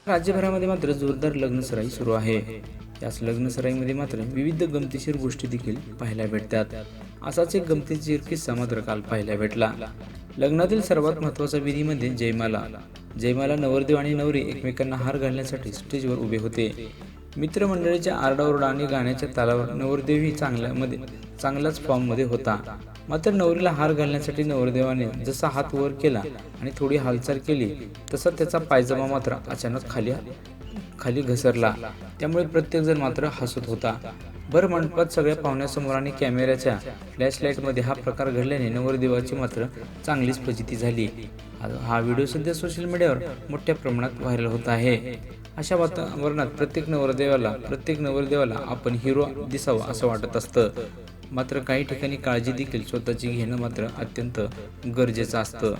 राज्यभरामध्ये मात्र जोरदार लग्नसराई सुरू आहे। याच लग्नसराईमध्ये मात्र विविध गमतीशीर गोष्टी देखील पाहायला भेटतात। असाच एक गमतीशीर किस्सा मात्र काल पाहायला भेटला। लग्नातील सर्वात महत्त्वाचा विधी म्हणजे जयमाला। जयमाला नवरदेव आणि नवरी एकमेकांना हार घालण्यासाठी स्टेजवर उभे होते। मित्रमंडळीच्या आरडाओरडा आणि गाण्याच्या तालावर नवरदेवही चांगलाच फॉर्ममध्ये होता। मात्र नवरीला हार घालण्यासाठी नवरदेवाने जसा हात वर केला आणि थोडी हालचाल केली तसा त्याचा पायजमा मात्र अचानक खाली घसरला। त्यामुळे प्रत्येकजण मात्र हसत होता। भर मंडपात सगळ्या पाहुण्यासमोर आणि कॅमेऱ्याच्या फ्लॅशलाईटमध्ये हा प्रकार घडल्याने नवरदेवाची मात्र चांगलीच फजिती झाली। हा व्हिडिओ सध्या सोशल मीडियावर मोठ्या प्रमाणात व्हायरल होत आहे। अशा वातावरणात प्रत्येक नवरदेवाला आपण हिरो दिसावं असं वाटत असतं। मात्र काही ठिकाणी काळजी देखील स्वतःची घेणं मात्र अत्यंत गरजेचं असतं।